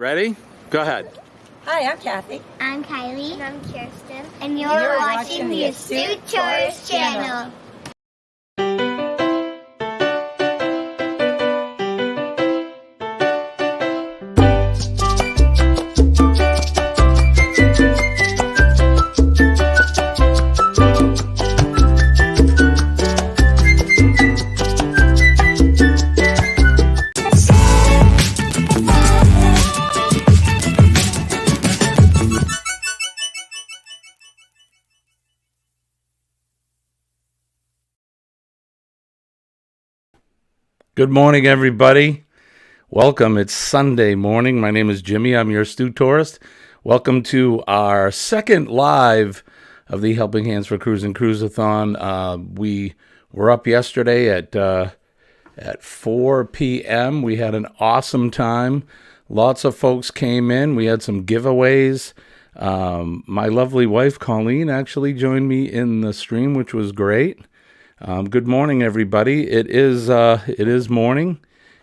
Ready? Go ahead. Hi, I'm Kathy. I'm Kylie. And I'm Kirsten. And you're watching the Astute Tourist Channel. Good morning, everybody. Welcome. It's Sunday morning. My name is Jimmy. I'm your astute tourist. Welcome to our second live of the Helping Hands for Cruising Cruise-A-Thon. We were up yesterday at 4 p.m. We had an awesome time. Lots of folks came in. We had some giveaways. My lovely wife, Colleen, actually joined me in the stream, which was great. Good morning, everybody. It is morning,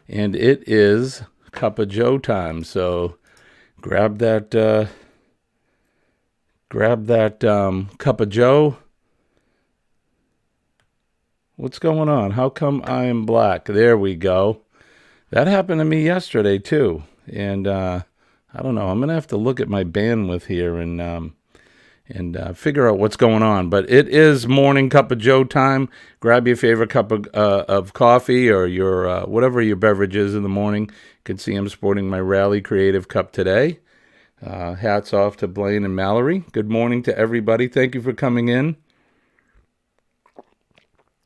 and it is Cup of Joe time. So grab that Cup of Joe. What's going on? How come I am black? There we go. That happened to me yesterday too, and I don't know. I'm gonna have to look at my bandwidth here and figure out what's going on. But it is morning Cup of Joe time. Grab your favorite cup of coffee or your whatever your beverage is in the morning. You can see I'm sporting my Rally Creative cup today. Hats off to Blaine and Mallory. Good morning to everybody. Thank you for coming in.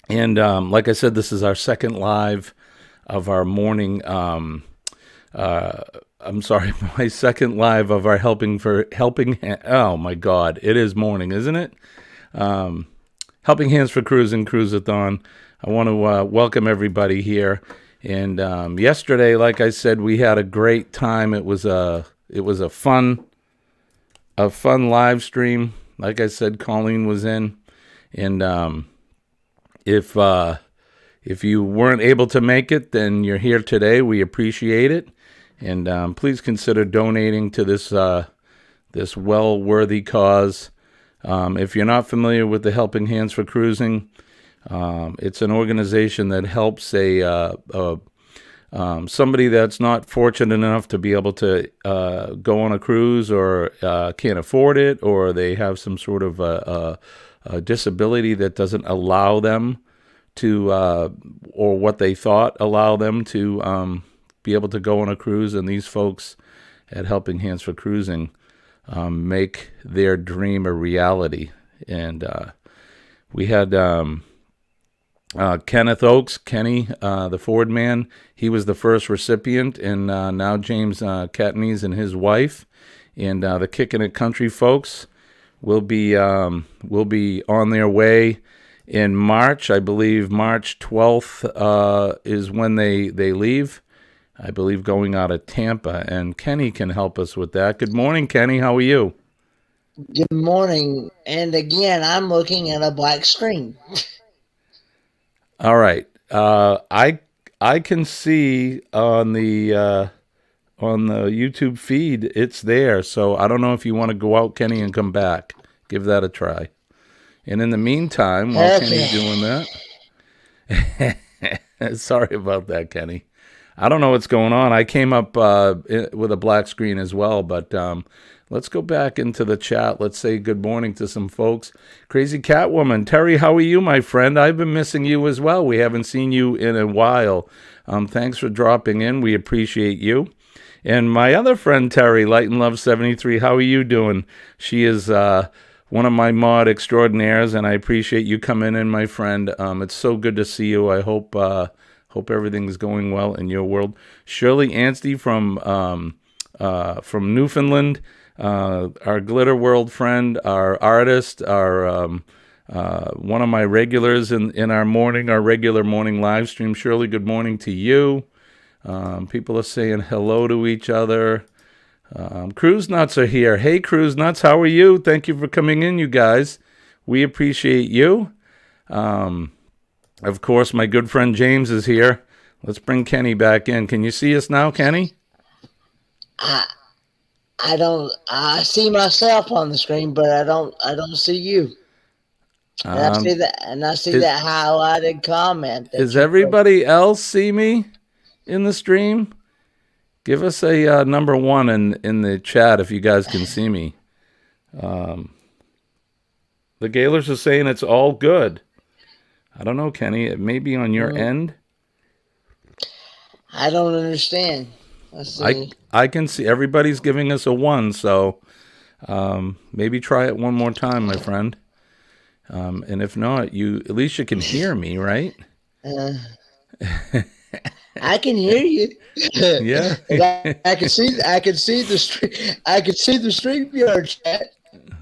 And like I said, this is our second live of our morning. I'm sorry, my second live of our helping. Oh my God, it is morning, isn't it? Helping Hands for Cruising Cruise-A-Thon. I want to welcome everybody here. And yesterday, like I said, we had a great time. It was a fun live stream. Like I said, Colleen was in, and if you weren't able to make it, then you're here today. We appreciate it. And please consider donating to this well-worthy cause. If you're not familiar with the Helping Hands for Cruising, it's an organization that helps somebody that's not fortunate enough to be able to go on a cruise or can't afford it, or they have some sort of a disability that doesn't allow them to, or what they thought allow them to be able to go on a cruise. And these folks at Helping Hands for Cruising make their dream a reality. And we had Kenneth Oakes, Kenny, the Ford man. He was the first recipient, and now James Catney's and his wife, and the Kickin' It Country folks will be on their way in March. I believe March 12th is when they leave. I believe going out of Tampa, and Kenny can help us with that. Good morning, Kenny. How are you? Good morning. And again, I'm looking at a black screen. All right. I can see on the YouTube feed it's there. So I don't know if you want to go out, Kenny, and come back. Give that a try. And in the meantime, while Kenny's doing that, sorry about that, Kenny. I don't know what's going on. I came up with a black screen as well, but let's go back into the chat. Let's say good morning to some folks. Crazy Catwoman. Terry, how are you, my friend? I've been missing you as well. We haven't seen you in a while. Thanks for dropping in. We appreciate you. And my other friend, Terry, Light and Love 73, how are you doing? She is one of my mod extraordinaires, and I appreciate you coming in, my friend. It's so good to see you. I hope everything's going well in your world. Shirley Anstey from Newfoundland, our Glitter World friend, our artist, our one of my regulars in our regular morning live stream. Shirley, good morning to you. People are saying hello to each other. Cruise Nuts are here. Hey, Cruise Nuts, how are you? Thank you for coming in, you guys. We appreciate you. Of course, my good friend James is here. Let's bring Kenny back in. Can you see us now, Kenny? I see myself on the screen, but I don't see you. And I Um, see that, is, highlighted comment that is you put. everybody else see me in the stream? Give us a number one in the chat if you guys can see me. The Gaylors are saying it's all good. I don't know, Kenny. It may be on your end. I don't understand. Let's see. I can see everybody's giving us a one, so maybe try it one more time, my friend. And if not, at least you can hear me, right? I can hear you. Yeah. I can see. I can see the stream. I can see the StreamYard chat.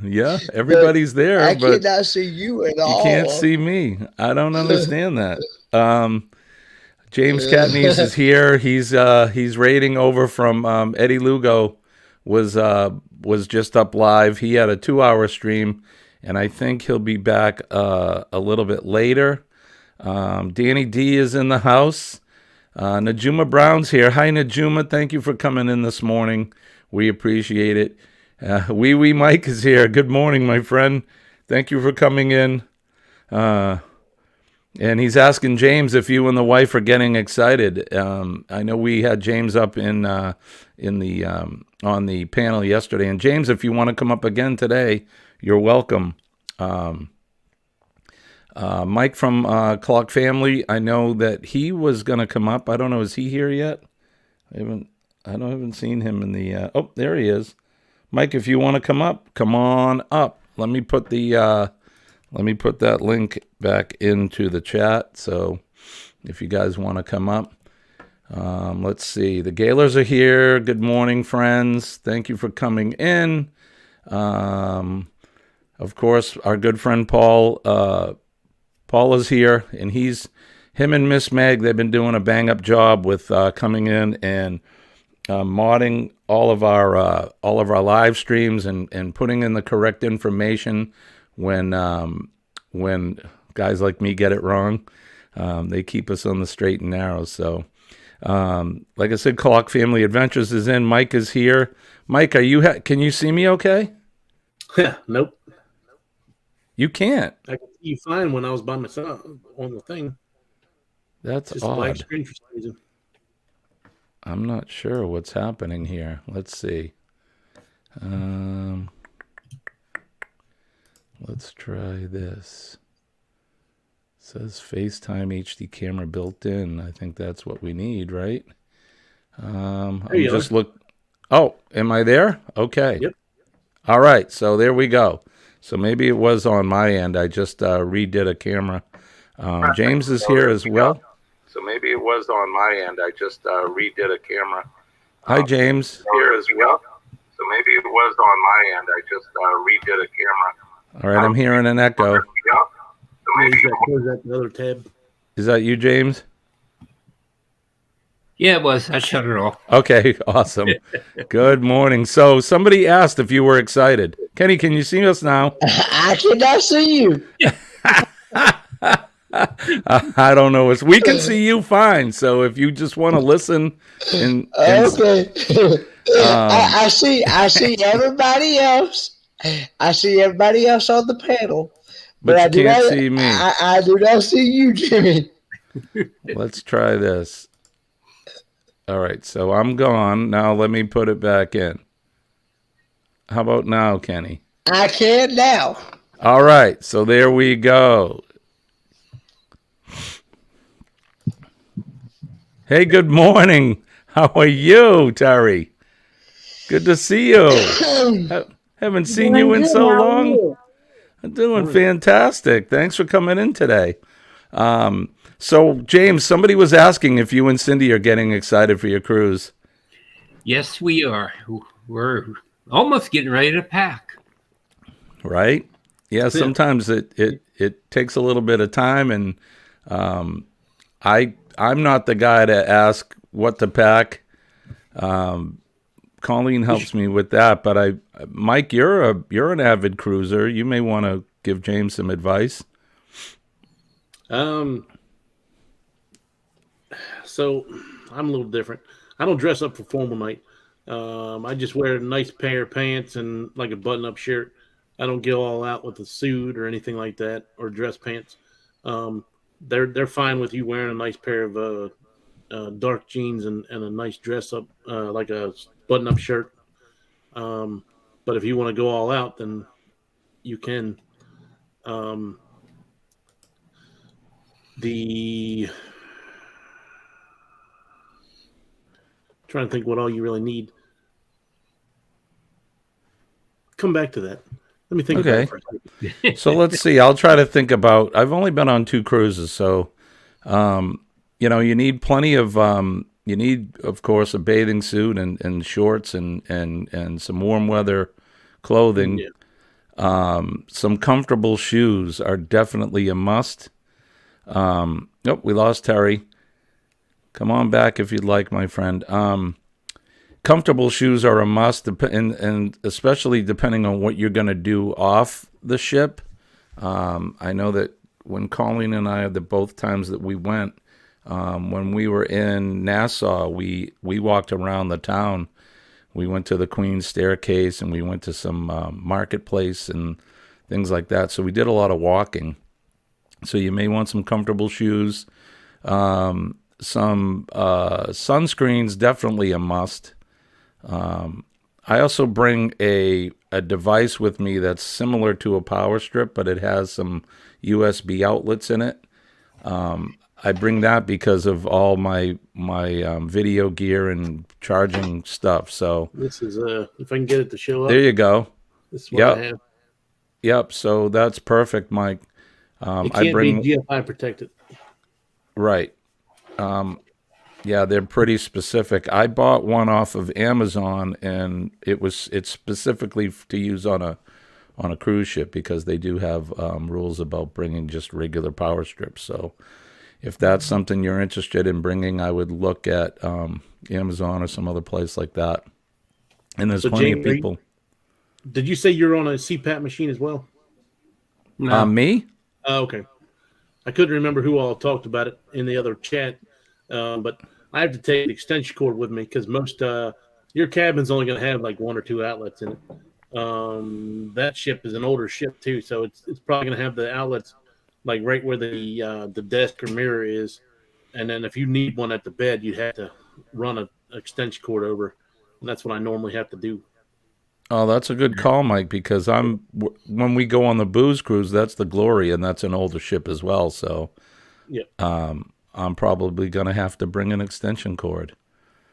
Yeah, everybody's there, I but cannot see you at you all. can't see me. I don't understand that. James Catnese is here. He's raiding over from Eddie Lugo was just up live. He had a 2-hour stream, and I think he'll be back a little bit later. Danny D is in the house. Najuma Brown's here. Hi, Najuma. Thank you for coming in this morning. We appreciate it. Wee Mike is here. Good morning, my friend. Thank you for coming in. And he's asking James if you and the wife are getting excited. I know we had James up in the on the panel yesterday. And James, if you want to come up again today, you're welcome. Mike from Clock Family, I know that he was going to come up. I don't know, is he here yet? I haven't seen him in the. Oh, there he is. Mike, if you want to come up, come on up. Let me put that link back into the chat. So if you guys want to come up, let's see. The Gaylors are here. Good morning, friends. Thank you for coming in. Of course, our good friend Paul is here, and him and Miss Meg, they've been doing a bang-up job with coming in and modding all of our live streams and putting in the correct information when guys like me get it wrong. They keep us on the straight and narrow. So, like I said, Clock Family Adventures is in. Mike is here. Mike, can you see me okay? Nope. You can't. I could see you fine when I was by myself on the thing. That's just odd. Black screen for some reason. I'm not sure what's happening here. Let's see. Let's try this. It says FaceTime HD camera built in. I think that's what we need, right? Oh, am I there? Okay. Yep. All right. So there we go. So maybe it was on my end. I just redid a camera. James is here as well. So maybe it was on my end. I just redid a camera. Hi, James. Here as well. So maybe it was on my end. I just redid a camera. All right, I'm hearing an echo. Is that the other tab? Is that you, James? Yeah, it was. I shut it off. Okay, awesome. Good morning. So somebody asked if you were excited. Kenny, can you see us now? I cannot see you. I don't know. We can see you fine. So if you just want to listen, okay. I see everybody else. I see everybody else on the panel, but I you can't see me. I do not see you, Jimmy. Let's try this. All right, so I'm gone. Now let me put it back in. How about now, Kenny? I can now. All right, so there we go. Hey, good morning. How are you, Terry? Good to see you. Haven't seen you in so long. I'm doing fantastic. Thanks for coming in today. So, James, somebody was asking if you and Cindy are getting excited for your cruise. Yes, we are. We're almost getting ready to pack. Right? Yeah, sometimes it takes a little bit of time, and I'm not the guy to ask what to pack. Colleen helps me with that, but Mike, you're an avid cruiser. You may want to give James some advice. So I'm a little different. I don't dress up for formal night. I just wear a nice pair of pants and like a button-up shirt. I don't go all out with a suit or anything like that or dress pants. Um, they're fine with you wearing a nice pair of dark jeans and a nice dress up like a button-up shirt. Um, but if you want to go all out, then you can. Um, the trying to think what all you really need. Come back to that. Let me think about Okay. it for a second. So let's see. I'll try to think about. I've only been on 2 cruises, so you need plenty of. You need, of course, a bathing suit and shorts and some warm weather clothing. Yeah. Some comfortable shoes are definitely a must. Nope, we lost Terry. Come on back if you'd like, my friend. Comfortable shoes are a must, and especially depending on what you're going to do off the ship. I know that when Colleen and I, the both times that we went, when we were in Nassau, we walked around the town. We went to the Queen's Staircase, and we went to some marketplace and things like that. So we did a lot of walking. So you may want some comfortable shoes. Some sunscreens, definitely a must. I also bring a device with me that's similar to a power strip, but it has some USB outlets in it. I bring that because of all my video gear and charging stuff. So This is if I can get it to show up. there you go. This is what I Yep, have. yep. So that's perfect, Mike. It I can't be bring GFI protected. right. Yeah, they're pretty specific. I bought one off of Amazon, and it's specifically to use on a cruise ship because they do have rules about bringing just regular power strips. So if that's something you're interested in bringing, I would look at Amazon or some other place like that. And there's So, plenty of James, people. did you say you're on a CPAP machine as well? No. Me? Oh, okay. I couldn't remember who all talked about it in the other chat, but I have to take the extension cord with me because most your cabin's only going to have like one or two outlets in it. That ship is an older ship too, so it's probably going to have the outlets like right where the desk or mirror is, and then if you need one at the bed, you'd have to run an extension cord over, and that's what I normally have to do. Oh, that's a good call, Mike, because when we go on the booze cruise, that's the Glory, and that's an older ship as well. So Yeah. I'm probably going to have to bring an extension cord.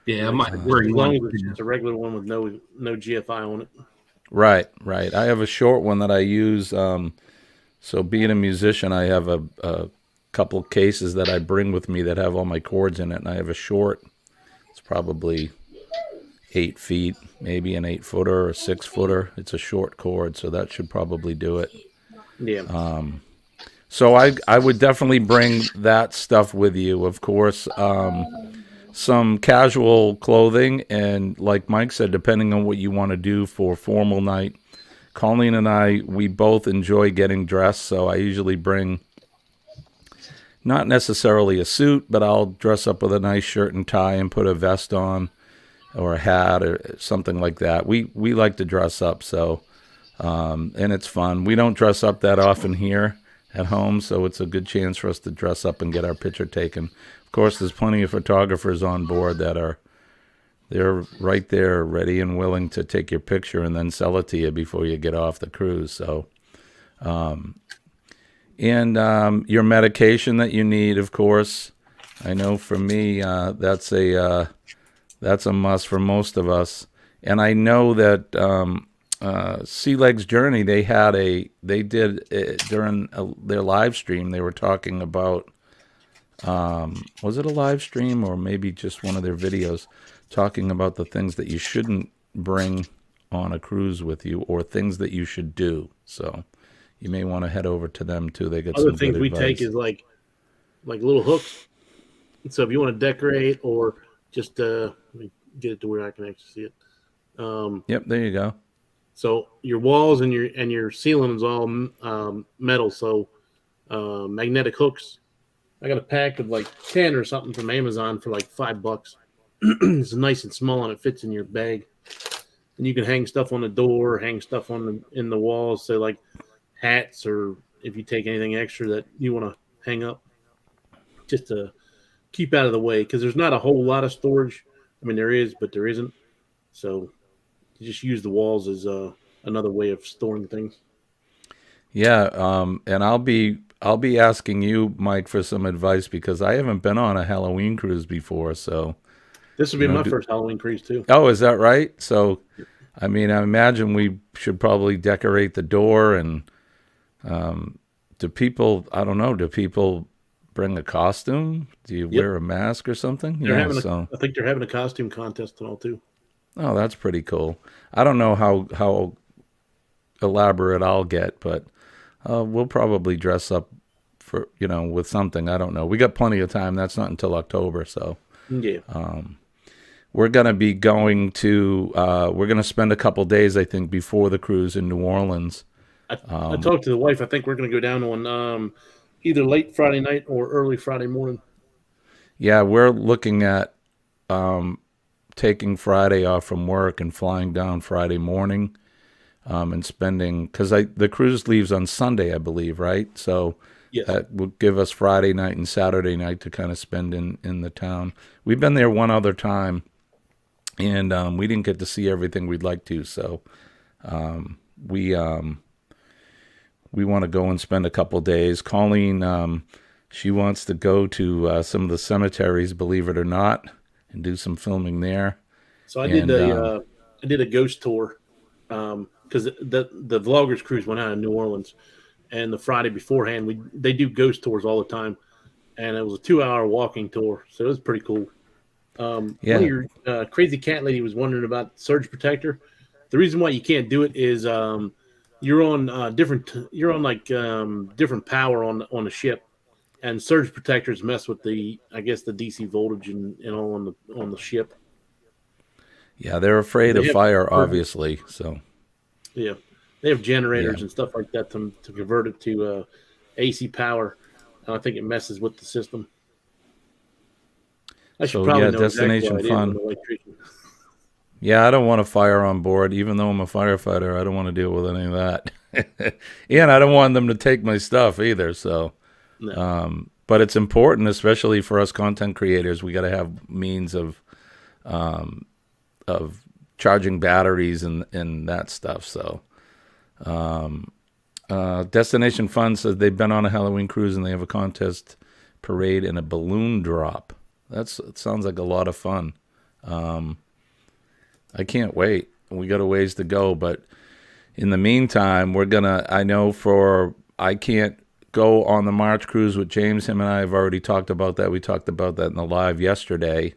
Yeah, I might As bring long one. as it's just a regular one with no GFI on it. Right, right. I have a short one that I use. So being a musician, I have a couple cases that I bring with me that have all my cords in it, and I have a short. It's probably 8 feet, maybe an 8-footer or a 6-footer. It's a short cord, so that should probably do it. Yeah. So I would definitely bring that stuff with you. Of course, some casual clothing, and like Mike said, depending on what you want to do for formal night. Colleen and I, we both enjoy getting dressed, so I usually bring not necessarily a suit, but I'll dress up with a nice shirt and tie and put a vest on or a hat or something like that. We like to dress up, so and it's fun. We don't dress up that often here at home, so it's a good chance for us to dress up and get our picture taken. Of course, there's plenty of photographers on board they're right there, ready and willing to take your picture and then sell it to you before you get off the cruise. So, and your medication that you need, of course. I know for me, that's a must for most of us. And I know that Sea Legs Journey, they did during their live stream. They were talking about, was it a live stream or maybe just one of their videos, talking about the things that you shouldn't bring on a cruise with you or things that you should do. So you may want to head over to them too. They got Other some things good we advice. take is like little hooks. So if you want to decorate or just let me get it to where I can actually see it. Yep, there you go. So your walls and your ceiling is all metal. So magnetic hooks. I got a pack of like 10 or something from Amazon for like $5. It's nice and small and it fits in your bag. And you can hang stuff on the door, hang stuff in the walls, so like hats or if you take anything extra that you want to hang up, just to keep out of the way because there's not a whole lot of storage. I mean, there is, but there isn't. So you just use the walls as another way of storing things. Yeah, and I'll be asking you, Mike, for some advice because I haven't been on a Halloween cruise before. So, This will be my first Halloween cruise too. oh, is that right? So, I mean, I imagine we should probably decorate the door. And do people? I don't know. Do people bring a costume? Do you wear a mask or something? They're Yeah. having So, I think they're having a costume contest and all too. oh, that's pretty cool. I don't know how elaborate I'll get, but we'll probably dress up for with something. I don't know. We got plenty of time. That's not until October, so Yeah. we're gonna be going to. We're gonna spend a couple days, I think, before the cruise in New Orleans. I talked to the wife. I think we're going to go down on either late Friday night or early Friday morning. Yeah, we're looking at taking Friday off from work and flying down Friday morning, and spending because the cruise leaves on Sunday, I believe, right? So Yes. that will give us Friday night and Saturday night to kind of spend in the town. We've been there one other time, and we didn't get to see everything we'd like to. So we want to go and spend a couple days. Colleen, she wants to go to some of the cemeteries, believe it or not, and do some filming there. So I did a ghost tour because the vloggers cruise went out in New Orleans, and the Friday beforehand they do ghost tours all the time, and it was a 2-hour walking tour, so it was pretty cool. One of your crazy cat lady was wondering about surge protector. The reason why you can't do it is you're on different power on the ship, and surge protectors mess with the DC voltage and all on the ship. Yeah, they're afraid of fire, obviously. So yeah, they have generators and stuff like that to convert it to AC power. I think it messes with the system. I should probably know destination exactly fun. Yeah, I don't want a fire on board, even though I'm a firefighter. I don't want to deal with any of that, and I don't want them to take my stuff either. So, No. But it's important, especially for us content creators. We got to have means of charging batteries and that stuff. So, Destination Fun says they've been on a Halloween cruise and they have a contest parade and a balloon drop. It sounds like a lot of fun. I can't wait. We got a ways to go, but in the meantime, I can't go on the March cruise with James. Him and I have already talked about that. We talked about that in the live yesterday,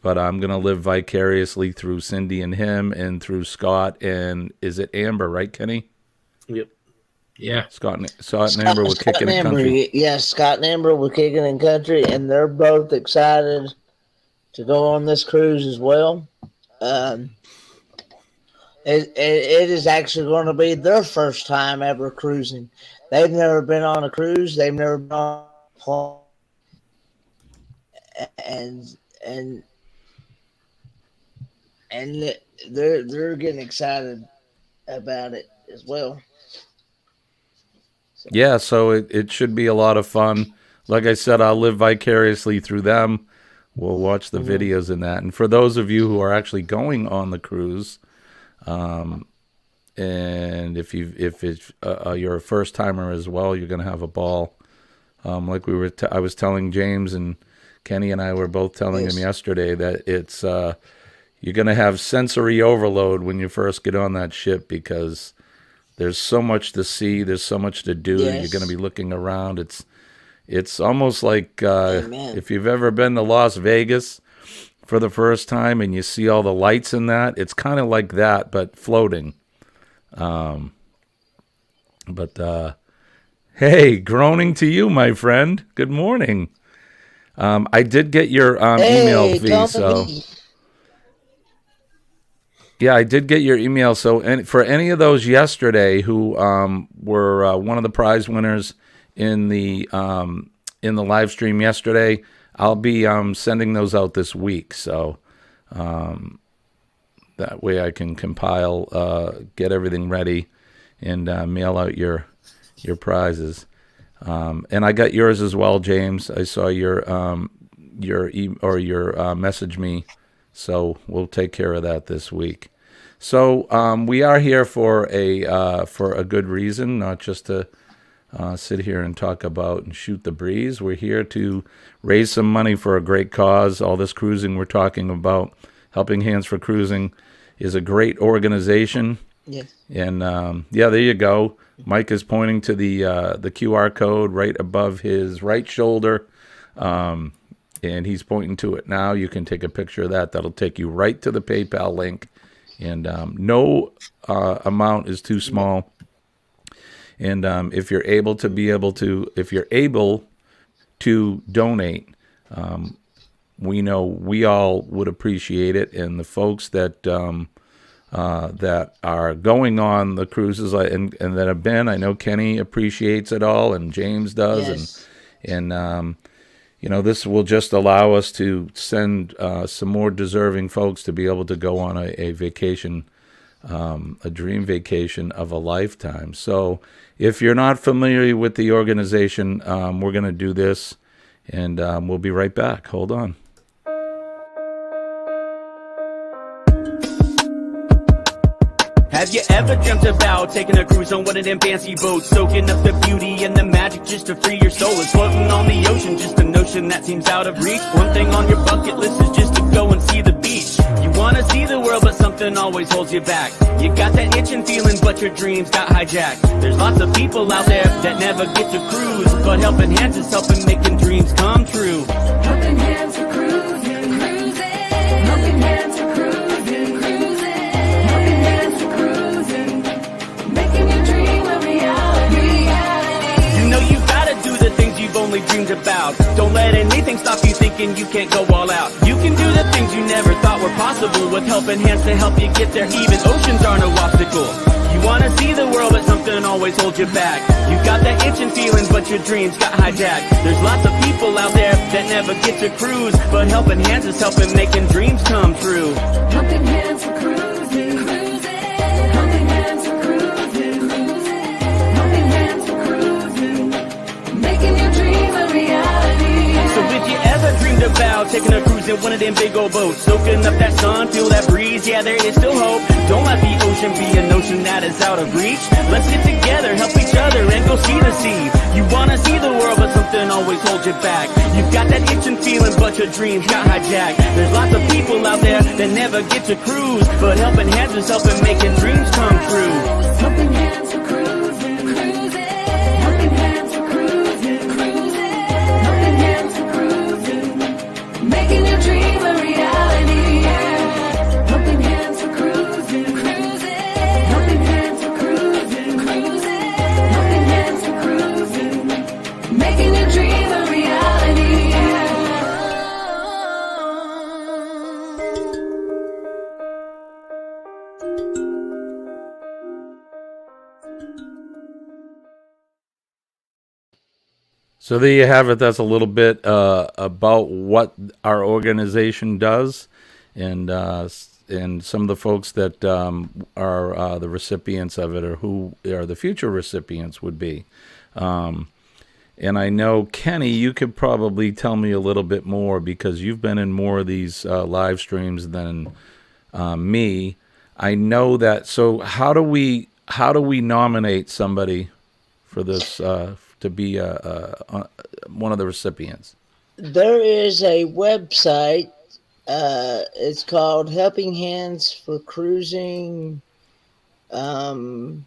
but I'm going to live vicariously through Cindy and him and through Scott and is it Amber, right, Kenny? Yep. Yeah. Scott and Amber were kicking in country. Yes, Scott and Amber were kicking in country, and they're both excited to go on this cruise as well. It is actually going to be their first time ever cruising. They've never been on a cruise. They've never been on a plane. And they're getting excited about it as well. Yeah, so it should be a lot of fun. Like I said, I'll live vicariously through them. We'll watch the videos in that. And for those of you who are actually going on the cruise, and if it's you're a first timer as well, you're going to have a ball. Like I was telling James, and Kenny and I were both telling him yesterday that it's you're going to have sensory overload when you first get on that ship because there's so much to see, there's so much to do. You're going to be looking around. It's almost like if you've ever been to Las Vegas for the first time and you see all the lights in that, it's kind of like that, but floating. Hey, groaning to you, my friend. Good morning. I did get your email fee, so yeah, I did get your email. So, and for any of those yesterday who were one of the prize winners in the live stream yesterday, I'll be sending those out this week. So That way I can compile, get everything ready, and mail out your prizes. And I got yours as well, James. I saw your message me, so we'll take care of that this week. So we are here for a good reason, not just to sit here and talk about and shoot the breeze. We're here to raise some money for a great cause. All this cruising we're talking about, Helping Hands for Cruising, is a great organization. Yes. And there you go. Mike is pointing to the QR code right above his right shoulder, and he's pointing to it now. You can take a picture of that. That'll take you right to the PayPal link, and no amount is too small. And if you're able to donate, we know we all would appreciate it, and the folks that that are going on the cruises and that have been, I know Kenny appreciates it all, and James does, Yes. and this will just allow us to send some more deserving folks to be able to go on a vacation, a dream vacation of a lifetime. So if you're not familiar with the organization, we're going to do this, and we'll be right back. Hold on. Have you ever dreamt about taking a cruise on one of them fancy boats, soaking up the beauty and the magic just to free your soul? It's floating on the ocean, just a notion that seems out of reach. One thing on your bucket list is just to go and see the beach. You wanna see the world, but something always holds you back. You got that itching feeling, but your dreams got hijacked. There's lots of people out there that never get to cruise, but Helping Hands is helping making dreams come true. Helping Hands for cruising, cruising. Helping Hands for cruising, cruising. Helping Hands for cruising, making your dream a reality. You know you gotta do the things you've only dreamed about. Don't let anything stop you thinking you can't go all out. You can do the things you never thought were possible with Helping Hands to help you get there. Even oceans are no obstacle. You wanna see the world, but something always holds you back. You got that itching feeling, but your dreams got hijacked. There's lots of people out there that never get to cruise, but Helping Hands is helping making dreams come true. Helping Hands for cruising, cruising. Helping Hands for cruising, cruising. Helping Hands for cruising, making your dream a reality. So if you ever dreamed about taking a cruise in one of them big old boats, soaking up that sun, feel that breeze, yeah, there is still hope. Don't let the ocean be a notion that is out of reach. Let's get together, help each other, and go see the sea. You wanna see the world, but something always holds you back. You've got that itching feeling, but your dreams got hijacked. There's lots of people out there that never get to cruise, but Helping Hands is helping making dreams come true. Helping Hands for cruising, cruising. Helping Hands for cruising, cruising. Helping Hands for cruising, making your dream a reality. Helping Hands for cruising, cruising. Helping Hands for cruising, cruising. Helping Hands for cruising, making your dream a reality. So there you have it. That's a little bit about what our organization does, and some of the folks that are the recipients of it, or who are the future recipients would be. And I know, Kenny, you could probably tell me a little bit more because you've been in more of these live streams than me. I know that. So how do we nominate somebody for this? To be one of the recipients? There is a website. It's called Helping Hands for Cruising .org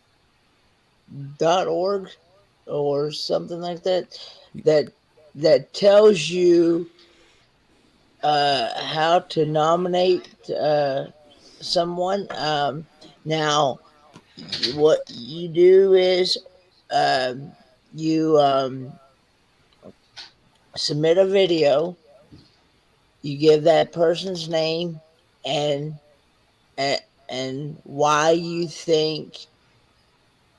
or something like that. That tells you how to nominate someone. Now, what you do is you submit a video, you give that person's name and why you think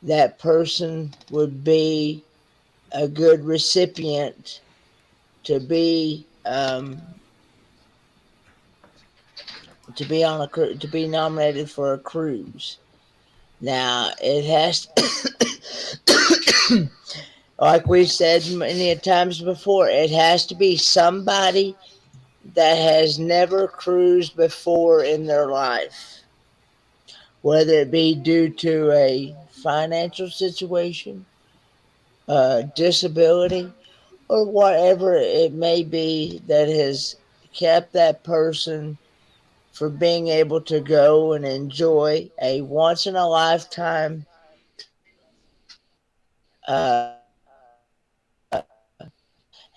that person would be a good recipient to be to be on to be nominated for a cruise. Now it has, like we said many times before, it has to be somebody that has never cruised before in their life, whether it be due to a financial situation, disability, or whatever it may be that has kept that person from being able to go and enjoy a once in a lifetime.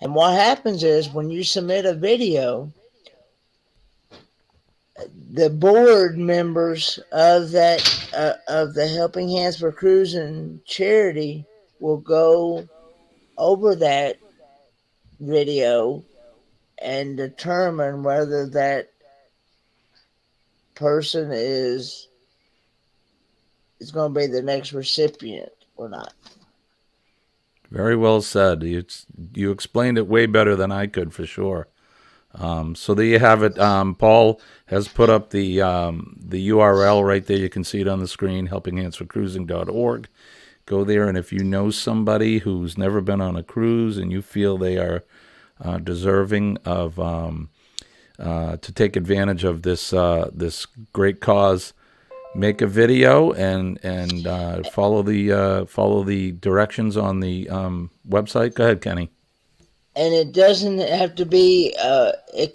And what happens is when you submit a video, the board members of that of the Helping Hands for Cruising charity will go over that video and determine whether that person is going to be the next recipient or not. Very well said. You explained it way better than I could, for sure. So there you have it. Paul has put up the URL right there. You can see it on the screen, helpinghandsforcruising.org. Go there, and if you know somebody who's never been on a cruise and you feel they are deserving of to take advantage of this great cause, make a video and follow the directions on the website. Go ahead, Kenny. And it doesn't have to be it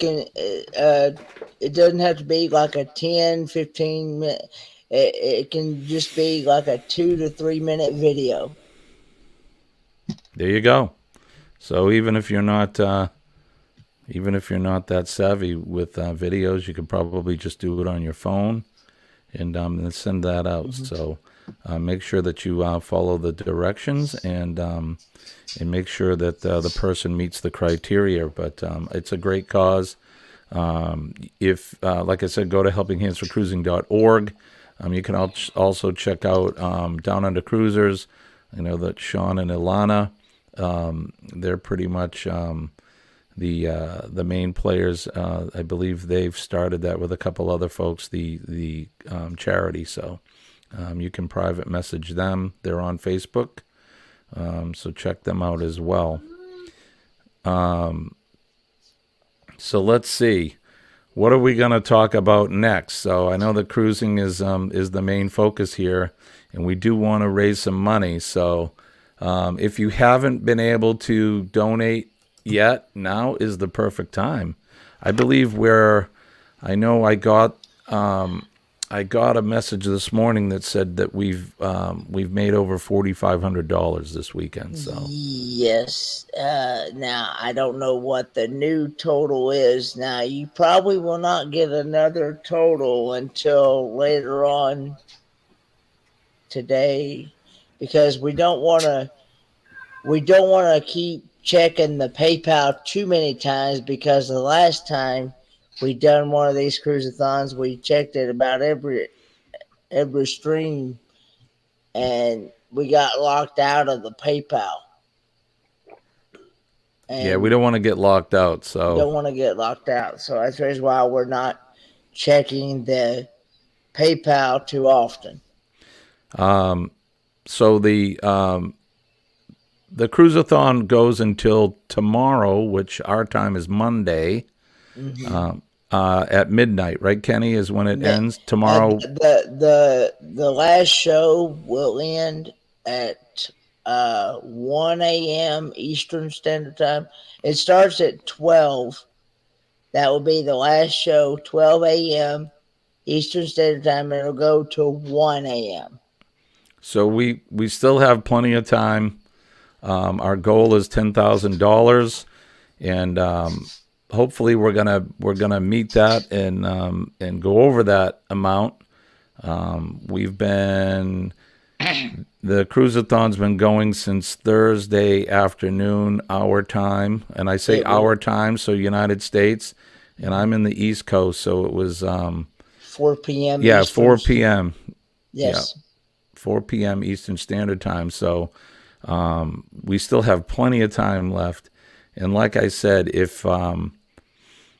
doesn't have to be like a 10-15 minute. It can just be like a 2 to 3 minute video. There you go. So even if you're not that savvy with videos, you could probably just do it on your phone and send that out. Mm-hmm. So make sure that you follow the directions and make sure that the person meets the criteria. But it's a great cause. If, like I said, go to helpinghandsforcruising.org. You can also check out Down Under Cruisers. I know that Sean and Ilana, they're pretty much the main players. I believe they've started that with a couple other folks, the charity. So you can private message them. They're on Facebook. So check them out as well. So let's see. What are we going to talk about next? So I know that cruising is the main focus here, and we do want to raise some money. So if you haven't been able to donate yet, now is the perfect time. I believe I know I got a message this morning that said that we've made over $4,500 this weekend. So yes. Now I don't know what the new total is. Now you probably will not get another total until later on today, because we don't want to keep checking the PayPal too many times, because the last time we done one of these Cruise-A-Thons, we checked it about every stream, and we got locked out of the PayPal. And yeah, we don't want to get locked out. So don't want to get locked out. So that's the reason why we're not checking the PayPal too often. So the Cruise-A-Thon goes until tomorrow, which our time is Monday. Mm-hmm. At midnight, right, Kenny, is when it ends tomorrow. The last show will end at 1 a.m. Eastern Standard Time. It starts at 12. That will be the last show, 12 a.m. Eastern Standard Time, and it'll go to 1 a.m. So we still have plenty of time. Our goal is $10,000, and hopefully we're gonna meet that and go over that amount. The Cruise-A-Thon's been going since Thursday afternoon, our time, and I say our time, so United States, and I'm in the East Coast, so it was 4 p.m. Yeah, Eastern. 4 p.m. Yes, yeah, 4 p.m. Eastern Standard Time. So we still have plenty of time left, and like I said, if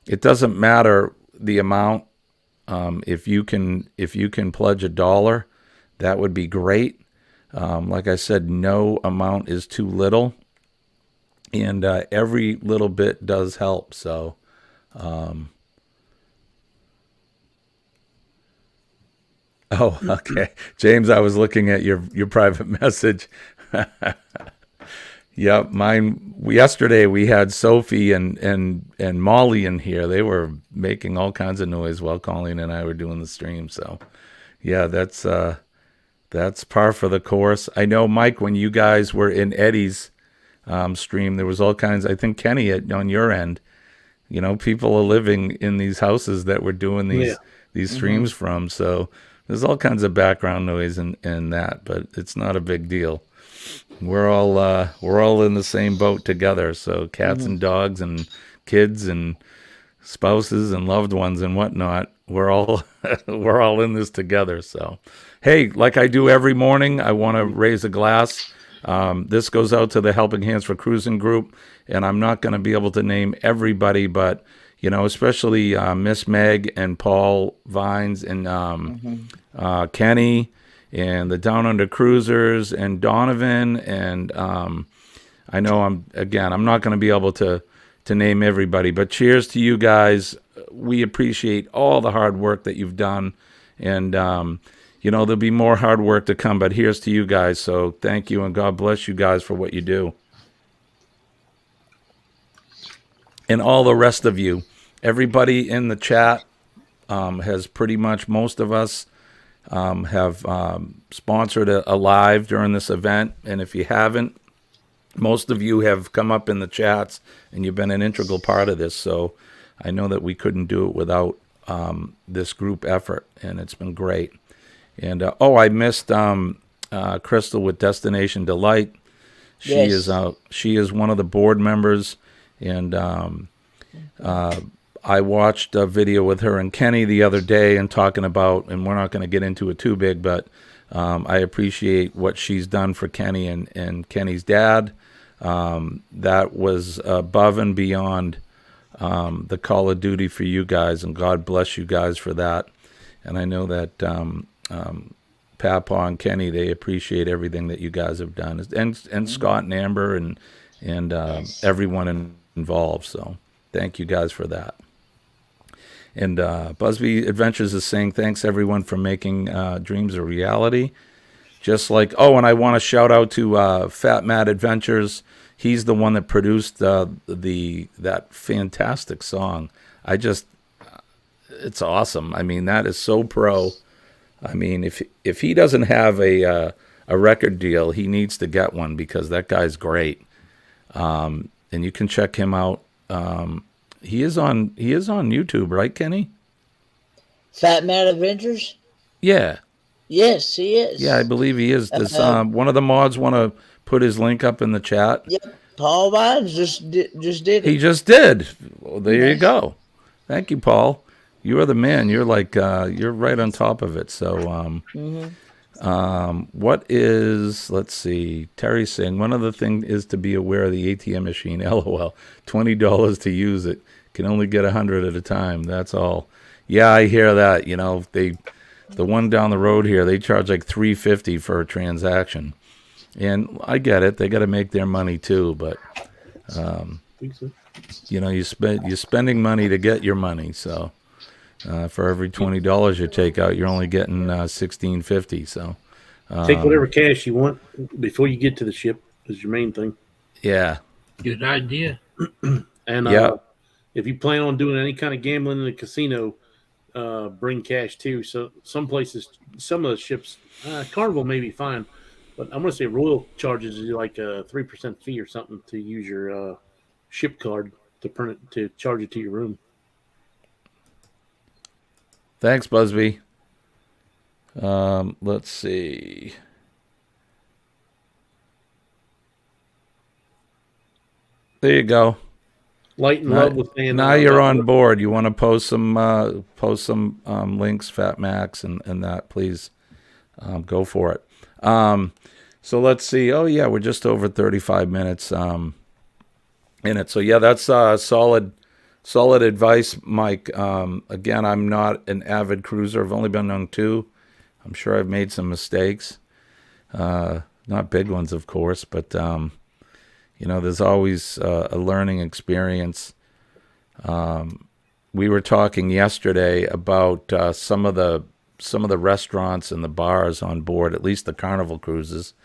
it doesn't matter the amount, If you can pledge $1, that would be great. Like I said, no amount is too little, and every little bit does help. So, oh, okay, James, I was looking at your private message. Yep, mine. Yesterday we had Sophie and Molly in here. They were making all kinds of noise while Colleen and I were doing the stream. So, yeah, that's par for the course. I know, Mike, when you guys were in Eddie's stream, there was all kinds. I think Kenny on your end, people are living in these houses that we're doing these streams from. So there's all kinds of background noise and that, but it's not a big deal. We're all in the same boat together. So cats and dogs and kids and spouses and loved ones and whatnot, we're all we're all in this together. So, hey, like I do every morning, I want to raise a glass. This goes out to the Helping Hands for Cruising group, and I'm not going to be able to name everybody, but especially Miss Meg and Paul Vines and Kenny and the Down Under Cruisers and Donovan, and I know I'm not going to be able to name everybody, but cheers to you guys. We appreciate all the hard work that you've done, and there'll be more hard work to come, but here's to you guys. So thank you, and God bless you guys for what you do. And all the rest of you, everybody in the chat has pretty much, most of us have sponsored a live during this event, and if you haven't, most of you have come up in the chats and you've been an integral part of this. So I know that we couldn't do it without this group effort, and it's been great. And I missed Crystal with Destination Delight. She is one of the board members, and I watched a video with her and Kenny the other day and talking about, and we're not going to get into it too big, but I appreciate what she's done for Kenny and Kenny's dad. That was above and beyond the call of duty for you guys, and God bless you guys for that. And I know that Papa and Kenny, they appreciate everything that you guys have done, and Scott and Amber and everyone involved. So thank you guys for that. And Busby Adventures is saying, thanks everyone for making dreams a reality. Just like, and I want to shout out to Fat Matt Adventures. He's the one that produced that fantastic song. It's awesome. I mean, that is so pro. I mean, if he doesn't have a record deal, he needs to get one, because that guy's great. And you can check him out. He is on YouTube, right, Kenny? Fat Matt Adventures? Yeah. Yes, he is. Yeah, I believe he is. Does one of the mods want to put his link up in the chat? Yep. Paul Vines just did it. He just did. Well, there you go. Thank you, Paul. You are the man. You're like you're right on top of it. So what is, let's see, Terry's saying, one other thing is to be aware of the ATM machine. LOL. $20 to use it. Can only get 100 at a time. That's all. Yeah, I hear that. The one down the road here, they charge like $3.50 for a transaction. And I get it. They got to make their money too, but you're spending money to get your money. So for every $20 you take out, you're only getting $16.50. So take whatever cash you want before you get to the ship is your main thing. Yeah. Good idea. And if you plan on doing any kind of gambling in a casino, bring cash too. So some places, some of the ships, Carnival may be fine, but I'm going to say Royal charges you like a 3% fee or something to use your ship card to charge it to your room. Thanks, Busby. Let's see. There you go. Light and love with saying, now you're on board. You want to post some links, Fat Max, and that, please go for it. So let's see. Oh yeah, we're just over 35 minutes in it. So yeah, that's solid Solid advice, Mike. Again, I'm not an avid cruiser. I've only been on two. I'm sure I've made some mistakes. Not big ones, of course, but there's always a learning experience. We were talking yesterday about some of the restaurants and the bars on board, at least the Carnival cruises,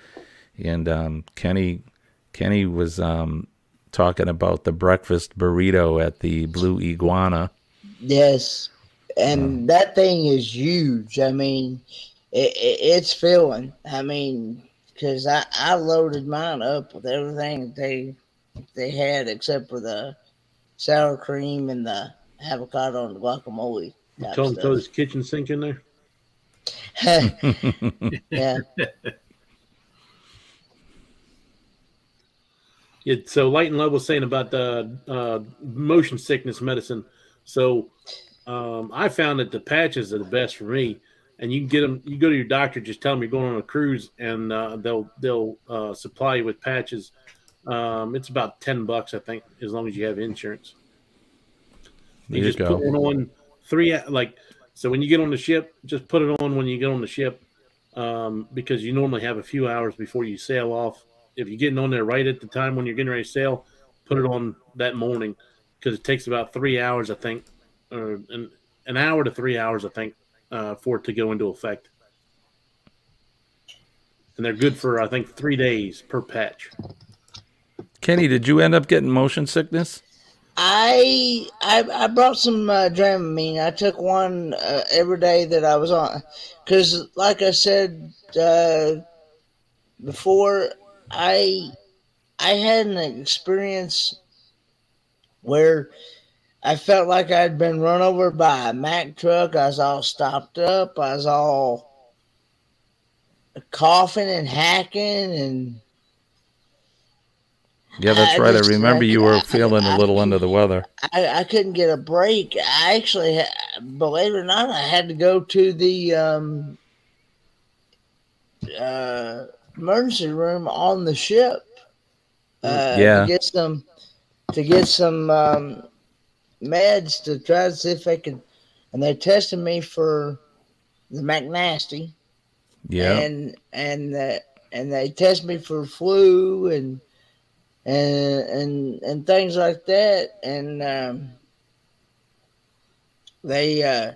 and Kenny was talking about the breakfast burrito at the Blue Iguana. Yes, and that thing is huge. I mean, it's filling. I mean, because I loaded mine up with everything that they had except for the sour cream and the avocado and the guacamole You type told him to throw stuff. his kitchen sink in there. Yeah. So Light and Love was saying about the motion sickness medicine. So I found that the patches are the best for me, and you can get them. You go to your doctor, just tell them you're going on a cruise, and they'll supply you with patches. It's about $10, I think, as long as you have insurance. There You you just put go. one on so when you get on the ship, just put it on when you get on the ship, because you normally have a few hours before you sail off. If you're getting on there right at the time when you're getting ready to sail, put it on that morning, because it takes about 3 hours, I think, or an hour to 3 hours, I think, for it to go into effect. And they're good for, I think, 3 days per patch. Kenny, did you end up getting motion sickness? I brought some Dramamine. I took one every day that I was on, because like I said before, I had an experience where I felt like I'd been run over by a Mack truck. I was all stopped up. I was all coughing and hacking, and Yeah, that's I right. I just remember you were feeling a little under the weather. I couldn't get a break. I actually, believe it or not, I had to go to the emergency room on the ship Yeah. to get some meds to try to see if they could. And they tested me for the McNasty, Yeah. and they tested me for flu and things like that, and they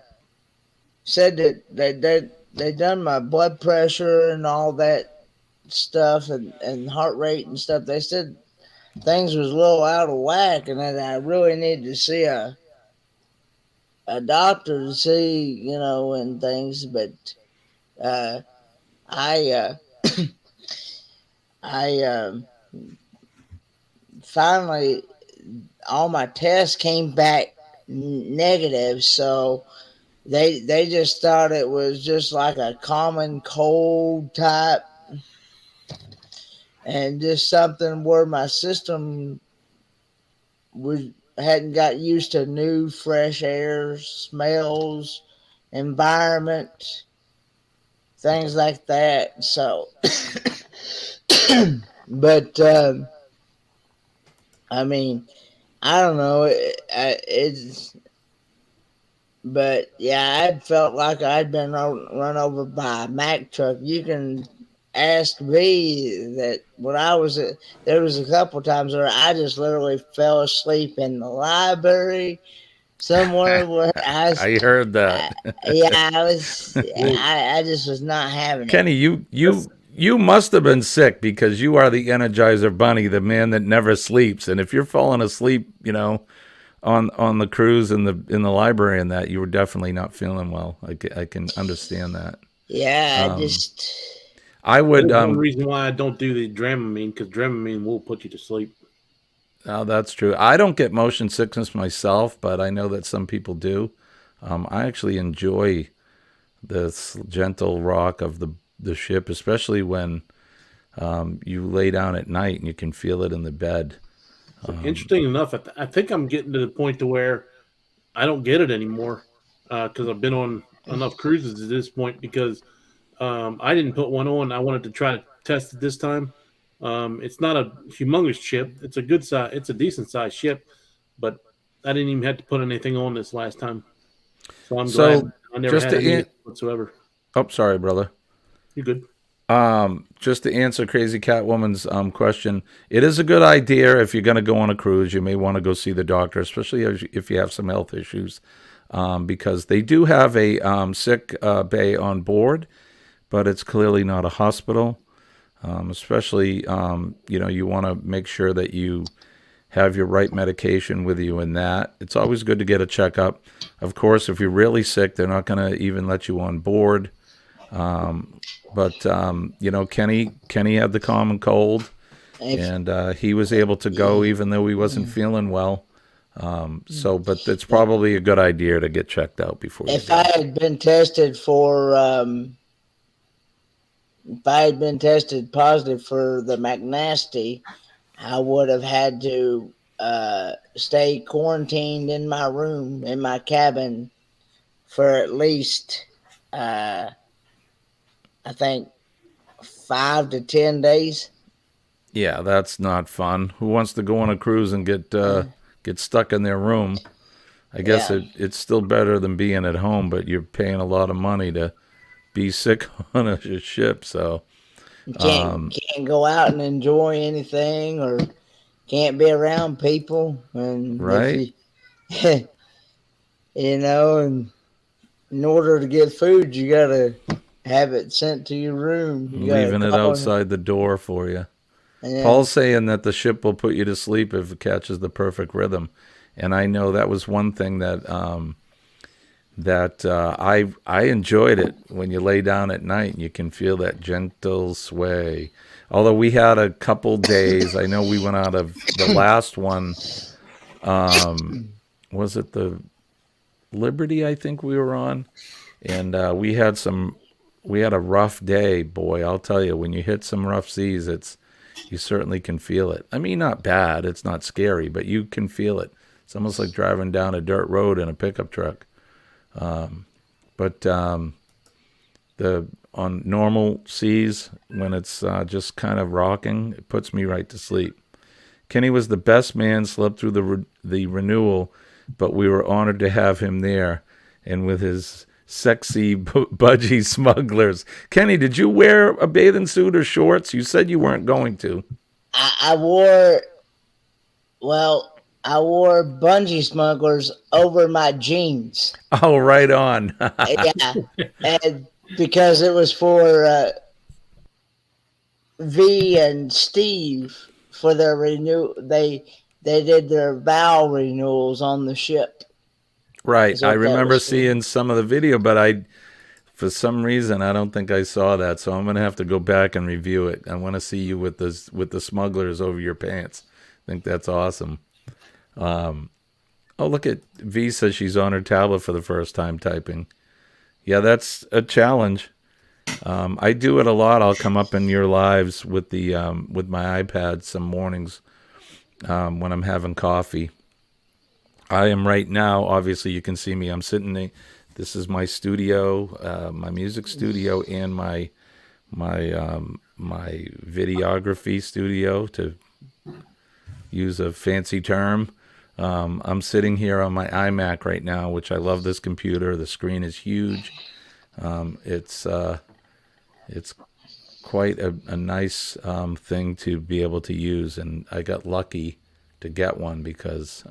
said that they done my blood pressure and all that stuff, and heart rate and stuff. They said things was a little out of whack, and that I really needed to see a doctor to see, and things. But I I finally, all my tests came back negative, so they just thought it was just like a common cold type, and just something where my system hadn't got used to new fresh air, smells, environment, things like that. So, but I mean, I don't know. But yeah, I felt like I'd been run over by a Mack truck. You can ask me that when I was there was a couple times where I just literally fell asleep in the library somewhere where I heard that. I just was not having it. Kenny, you must have been sick, because you are the Energizer Bunny, the man that never sleeps. And if you're falling asleep, on the cruise in the library and that, you were definitely not feeling well. I can understand that. Yeah, I would. That's one reason why I don't do the Dramamine, because Dramamine will put you to sleep. Oh, that's true. I don't get motion sickness myself, but I know that some people do. I actually enjoy this gentle rock of the ship, especially when you lay down at night and you can feel it in the bed. Interesting enough, I think I'm getting to the point to where I don't get it anymore, because I've been on enough cruises at this point, because I didn't put one on. I wanted to try to test it this time. It's not a humongous ship. It's a good size. It's a decent sized ship, but I didn't even have to put anything on this last time, so I'm So glad I never just had to any an- whatsoever. oh, sorry, brother. You good? Just to answer Crazy Catwoman's question, it is a good idea if you're going to go on a cruise. You may want to go see the doctor, especially if you have some health issues, because they do have a sick bay on board, but it's clearly not a hospital. Especially, you want to make sure that you have your right medication with you in that. It's always good to get a checkup. Of course, if you're really sick, they're not going to even let you on board. But Kenny had the common cold, and he was able to go even though he wasn't feeling well. But it's probably a good idea to get checked out before you If go. I had been tested for, if I had been tested positive for the McNasty, I would have had to stay quarantined in my room, in my cabin, for at least, I think, 5 to 10 days. Yeah, that's not fun. Who wants to go on a cruise and get stuck in their room? I guess Yeah. it's still better than being at home, but you're paying a lot of money to be sick on a ship. So You can't go out and enjoy anything, or can't be around people. And right, if and in order to get food, you gotta have it sent to your room. You gotta leaving it call outside the door for you. Yeah. Paul's saying that the ship will put you to sleep if it catches the perfect rhythm, and I know that was one thing that I enjoyed it when you lay down at night and you can feel that gentle sway. Although we had a couple days, I know we went out of the last one. Was it the Liberty? I think we were on, and we had a rough day, boy. I'll tell you, when you hit some rough seas, you certainly can feel it. I mean, not bad. It's not scary, but you can feel it. It's almost like driving down a dirt road in a pickup truck. But on normal seas, when it's just kind of rocking, it puts me right to sleep. Kenny was the best man, slept through the renewal, but we were honored to have him there, and with his sexy budgie smugglers. Kenny, did you wear a bathing suit or shorts? You said you weren't going to. I wore bungee smugglers over my jeans. Oh, right on. Yeah, and because it was for V and Steve for their they did their vow renewals on the ship. Right. I remember for. seeing some of the video, but for some reason, I don't think I saw that. So I'm going to have to go back and review it. I want to see you with the smugglers over your pants. I think that's awesome. Oh, look at V says she's on her tablet for the first time typing. Yeah, that's a challenge. I do it a lot. I'll come up in your lives with with my iPad some mornings when I'm having coffee. I am right now. Obviously, you can see me. I'm sitting. This is my studio, my music studio, and my videography studio, to use a fancy term. I'm sitting here on my iMac right now, which I love this computer. The screen is huge. It's quite a nice thing to be able to use, and I got lucky to get one because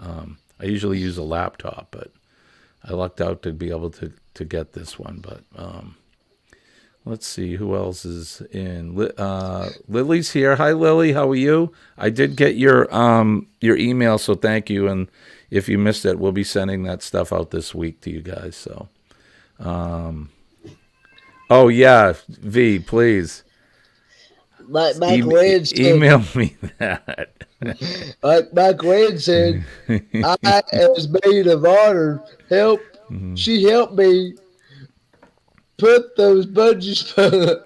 I usually use a laptop, but I lucked out to be able to get this one. But let's see who else is in. Lily's here. Hi, Lily. How are you? I did get your email, so thank you. And if you missed it, we'll be sending that stuff out this week to you guys. So, oh yeah, V, please. Like Mike Wynn said, Email me that. like Mike Wynn said, I, as maid of honor, she helped me put those bungees over,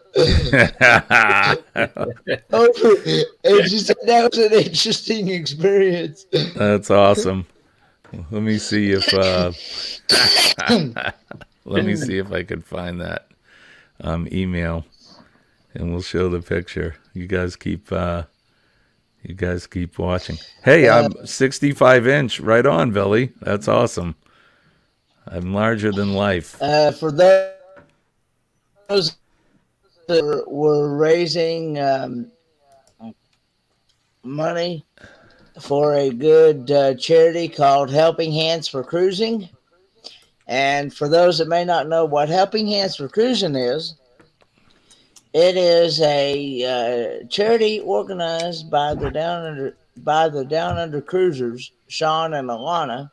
and she said that was an interesting experience. That's awesome. Let me see if I can find that email, and we'll show the picture. You guys keep You guys keep watching. Hey, I'm 65-inch. Right on, Billy. That's awesome. I'm larger than life. For those that were raising money for a good charity called Helping Hands for Cruising. And for those that may not know what Helping Hands for Cruising is, it is a charity organized by the Down Under Cruisers, Sean and Alana,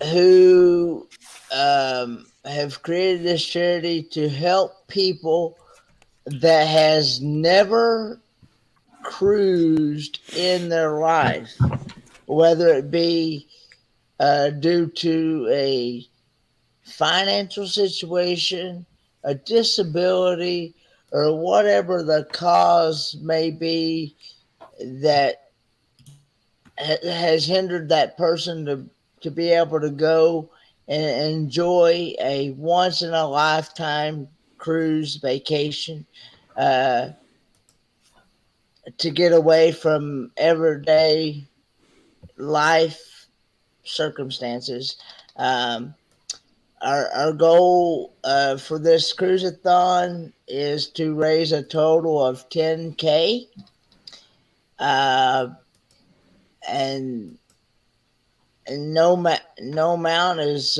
who have created this charity to help people that has never cruised in their life, whether it be due to a financial situation, a disability, or whatever the cause may be that has hindered that person to be able to go and enjoy a once in a lifetime cruise vacation, to get away from everyday life circumstances. Our goal for this Cruise-A-Thon is to raise a total of $10K. And no amount is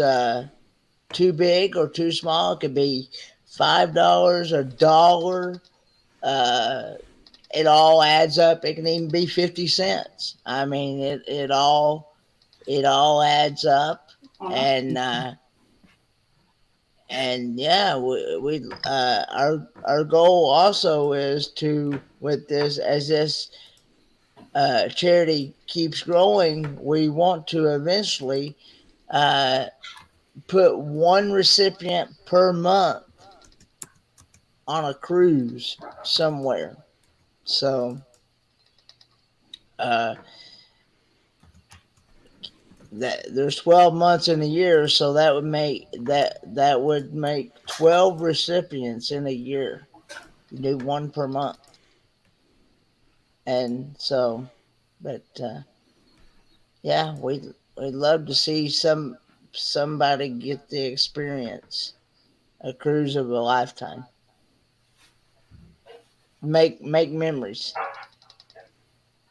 too big or too small. It could be $5, $1. It all adds up. It can even be 50 cents. I mean, it all adds up. And yeah, we our goal also is to, with this, as this charity keeps growing, we want to eventually put one recipient per month on a cruise somewhere. So that there's 12 months in a year, so that would make 12 recipients in a year. You do one per month. And so, but yeah, we'd love to see somebody get the experience a cruise of a lifetime. Make memories.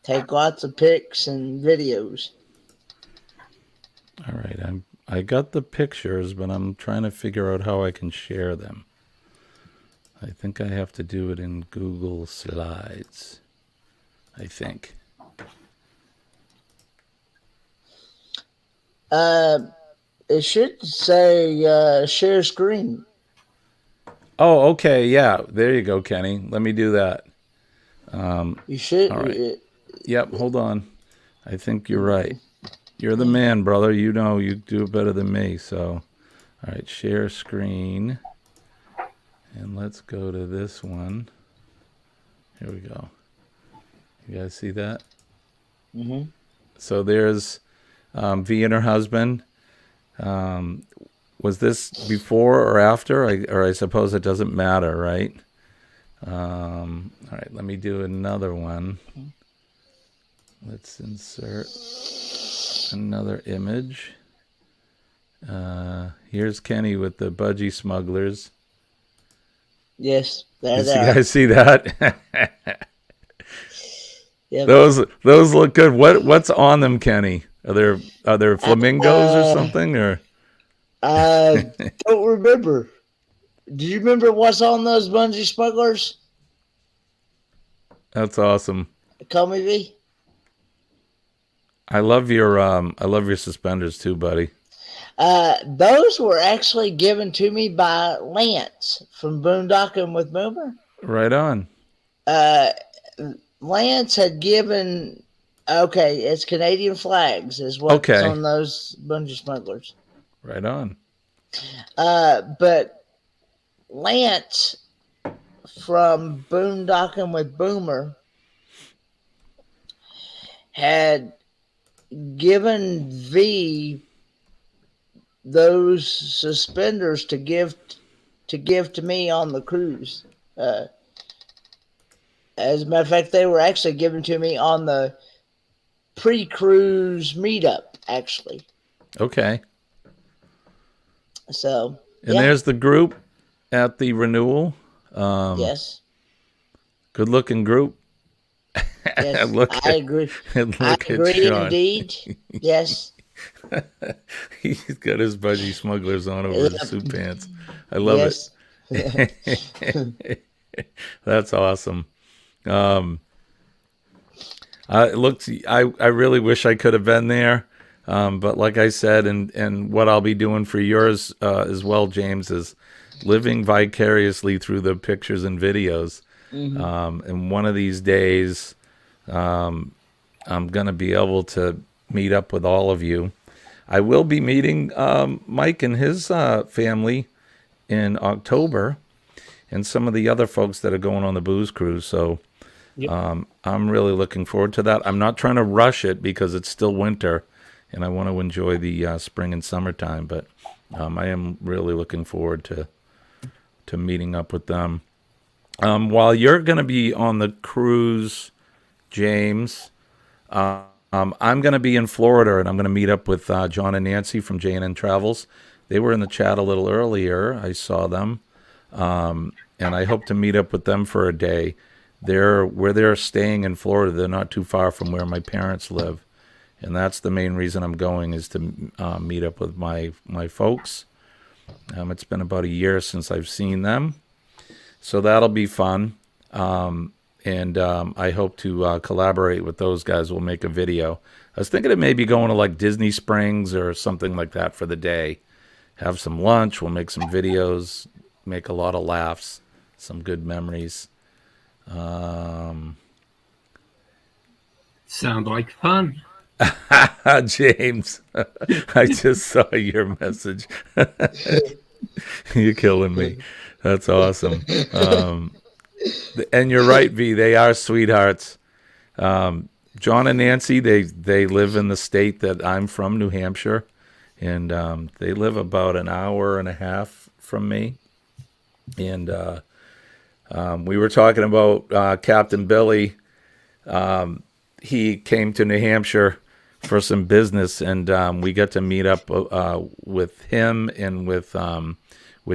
Take lots of pics and videos. All right, I got the pictures, but I'm trying to figure out how I can share them. I think I have to do it in Google Slides. I think. It should say share screen. Oh, okay, yeah. There you go, Kenny. Let me do that. You should. All right. Yep, hold on. I think you're right. You're the man, brother. You know you do it better than me. So, all right, share screen. And let's go to this one. Here we go. You guys see that? Mm-hmm. So there's V and her husband. Was this before or after? I suppose it doesn't matter, right? All right, let me do another one. Let's insert another image. Here's Kenny with the budgie smugglers. Yes, there You they are. guys see that? Yep. Those look good. What's on them, Kenny? Are there flamingos or something? Or I don't remember. Do you remember what's on those bungee smugglers? that's awesome. Call me V. I love your suspenders too, buddy. Those were actually given to me by Lance from Boondocking with Boomer. Right on. Lance had given. Okay, it's Canadian flags is what's Okay. on those bungee smugglers. Right on. But Lance from Boondocking with Boomer had given V those suspenders to give to me on the cruise. As a matter of fact, they were actually given to me on the pre-cruise meetup, actually. Okay. So And yeah, there's the group at the renewal. yes, Good looking group. yes, look I at agree. I look at agree Sean. indeed. Yes. He's got his budgie smugglers on over his Yep. suit pants. I love it. Yes. That's awesome. Um, it looks. I really wish I could have been there. But like I said, and what I'll be doing for yours as well, James, is living vicariously through the pictures and videos. And one of these days, I'm going to be able to meet up with all of you. I will be meeting Mike and his family in October, and some of the other folks that are going on the booze cruise. So Yep. I'm really looking forward to that. I'm not trying to rush it because it's still winter, and I want to enjoy the spring and summertime. But I am really looking forward to meeting up with them. While you're going to be on the cruise, James, I'm going to be in Florida, and I'm going to meet up with John and Nancy from J&N Travels. They were in the chat a little earlier. I saw them, and I hope to meet up with them for a day. They're staying in Florida. They're not too far from where my parents live, and that's the main reason I'm going, is to meet up with my folks. It's been about a year since I've seen them, so that'll be fun. And I hope to collaborate with those guys. We'll make a video. I was thinking of maybe going to like Disney Springs or something like that for the day. Have some lunch. We'll make some videos. Make a lot of laughs. Some good memories. Sound like fun. James, I just saw your message. You're killing me. That's awesome. And you're right, V. They are sweethearts. John and Nancy, they live in the state that I'm from, New Hampshire, and they live about an hour and a half from me. And we were talking about Captain Billy. He came to New Hampshire for some business, and we got to meet up with him and with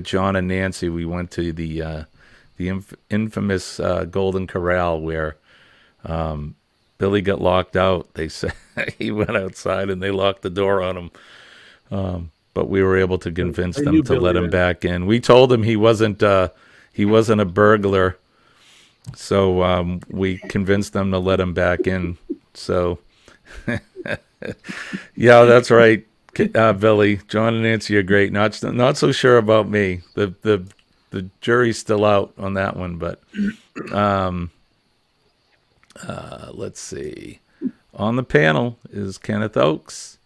John and Nancy. We went to the infamous Golden Corral where Billy got locked out. They said he went outside and they locked the door on him. But we were able to convince I them knew to Billy let him then. back in. We told him he wasn't a burglar, so we convinced them to let him back in. So, yeah, that's right, Billy. John and Nancy are great. Not so sure about me. The jury's still out on that one, but let's see. On the panel is Kenneth Oakes.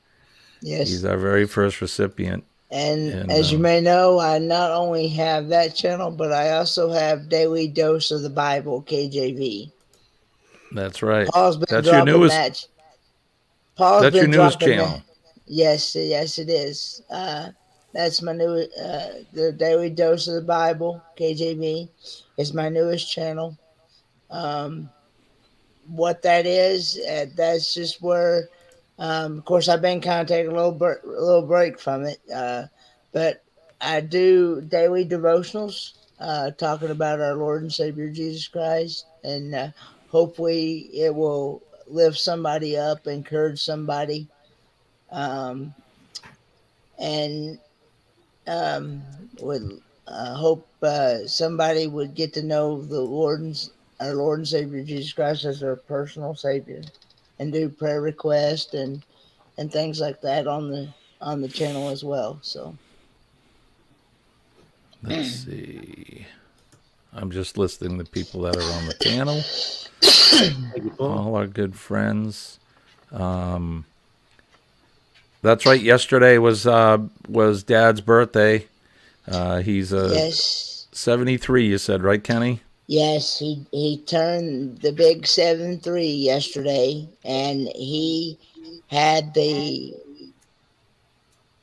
Yes. He's our very first recipient. And as you may know, I not only have that channel, but I also have Daily Dose of the Bible, KJV. That's right. Paul's been That's your dropping newest. that. Paul's That's your been newest dropping channel. that. Yes, it is. That's my new, the Daily Dose of the Bible, KJV, is my newest channel. What that is, that's just where, of course, I've been kind of taking a little break from it, but I do daily devotionals, talking about our Lord and Savior Jesus Christ, and hopefully it will lift somebody up, encourage somebody, and would hope somebody would get to know our Lord and Savior Jesus Christ as their personal Savior, and do prayer requests and things like that on the channel as well. So Let's see. I'm just listing the people that are on the panel. Thank you, Paul. All our good friends. That's right. Yesterday was Dad's birthday. He's yes, 73. You said, right, Kenny? yes, he turned the big 7-3 yesterday, and he had the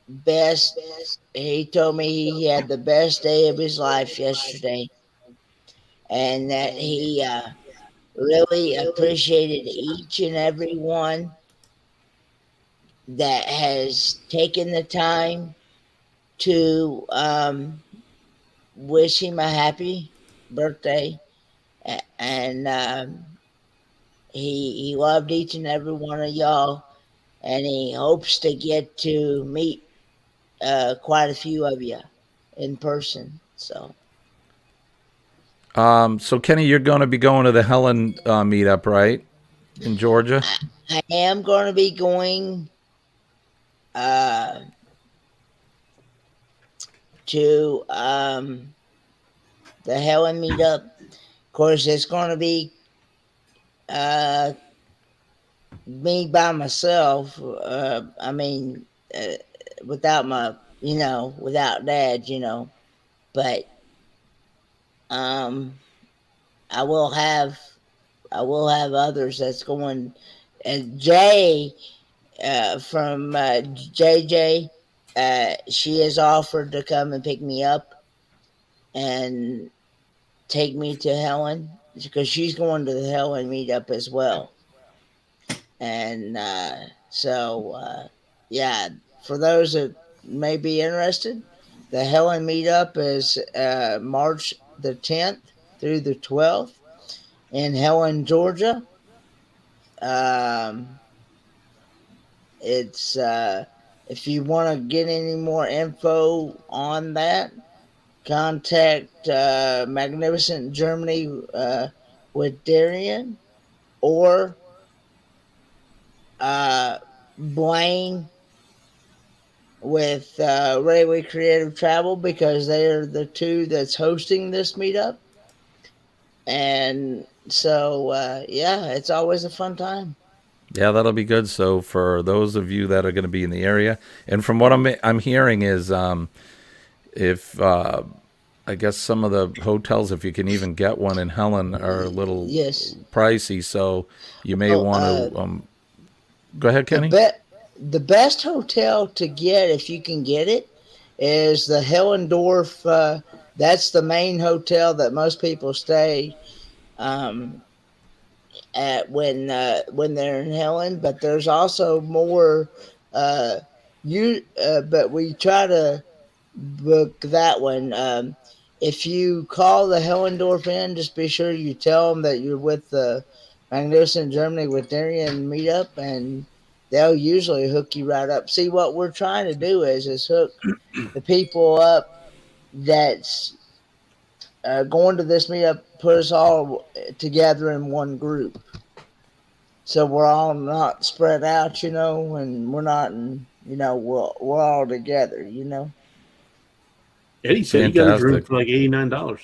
best. He told me he had the best day of his life yesterday, and that really appreciated each and every one that has taken the time to wish him a happy birthday. And he loved each and every one of y'all, and he hopes to get to meet quite a few of you in person. So So Kenny, you're going to be going to the Helen meetup, right, in Georgia? I am going to be going uh, to the Helen meetup. Of course, it's going to be uh, me by myself. I mean, without my, without Dad, But um, I will have, I will have others that's going. And Jay from JJ, she has offered to come and pick me up and take me to Helen because she's going to the Helen meetup as well. And yeah, for those that may be interested, the Helen meetup is March the 10th through the 12th in Helen, Georgia. Um, it's if you want to get any more info on that, contact Magnificent Germany with Darian or Blaine with Railway Creative Travel because they're the two that's hosting this meetup. And so, yeah, it's always a fun time. Yeah, that'll be good. So for those of you that are going to be in the area, and from what I'm hearing is, if I guess some of the hotels, if you can even get one in Helen, are a little Yes. pricey. So you may Well, want to go ahead, Kenny. The best hotel to get, if you can get it, is the Hellendorf. That's the main hotel that most people stay at when they're in Helen. But there's also more. But we try to book that one. If you call the Hellendorf Inn, just be sure you tell them that you're with the Magnificent Germany with Darian meetup, and they'll usually hook you right up. See, what we're trying to do is hook the people up that's going to this meetup, put us all together in one group. So we're all not spread out, and we're not in, we're all together, Eddie said he got his room Fantastic. for like $89.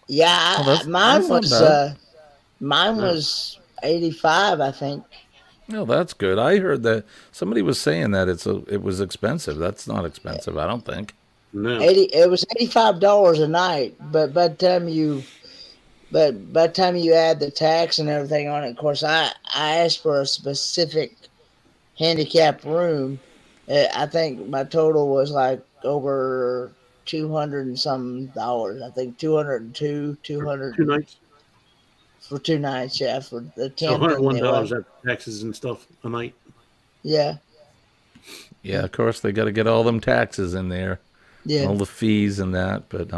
Yeah, Oh, that's mine not was bad. mine was 85, I think. No, that's good. I heard that somebody was saying that it was expensive. That's not expensive, I don't think. No. It was $85 a night, but by the time you add the tax and everything on it, of course, I asked for a specific handicap room. I think my total was like over 200 and some dollars. I think 202, For 200 2 nights. for 2 nights. Yeah, for the So 10th and the $101 11th. after taxes and stuff a night. Yeah, Yeah, of course they got to get all them taxes in there, yeah. all the fees and that. But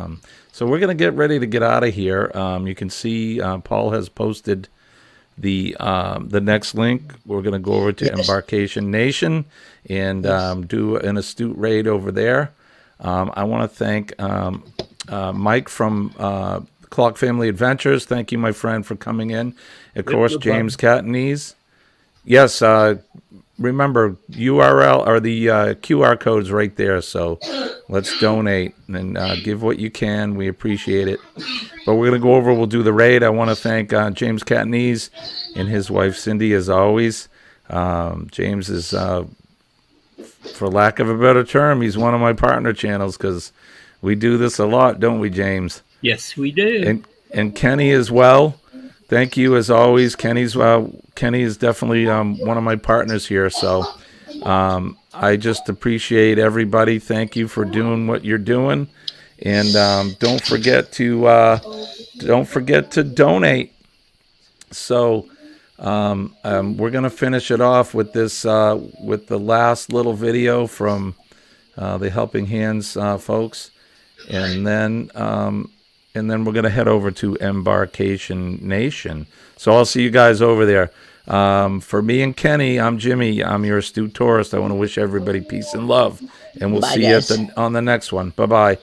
so we're gonna get ready to get out of here. You can see Paul has posted the next link. We're gonna go over to Yes. Embarkation Nation and do an astute raid over there. I want to thank Mike from Clock Family Adventures. Thank you, my friend, for coming in. Of course, no James Catanese. Yes, remember URL or the QR codes right there. So let's donate and give what you can. We appreciate it. But we're gonna go over. We'll do the raid. I want to thank James Catanese and his wife Cindy, as always. James is, for lack of a better term, he's one of my partner channels because we do this a lot, don't we, James? Yes, we do. And Kenny as well. Thank you as always. Kenny is definitely one of my partners here. So I just appreciate everybody. Thank you for doing what you're doing. And don't forget to donate. So we're gonna finish it off with this with the last little video from the Helping Hands folks, and then we're gonna head over to Embarkation Nation. So I'll see you guys over there. For me and Kenny, I'm Jimmy. I'm your astute tourist. I want to wish everybody peace and love, and we'll Bye, see guys. you on the next one. Bye bye.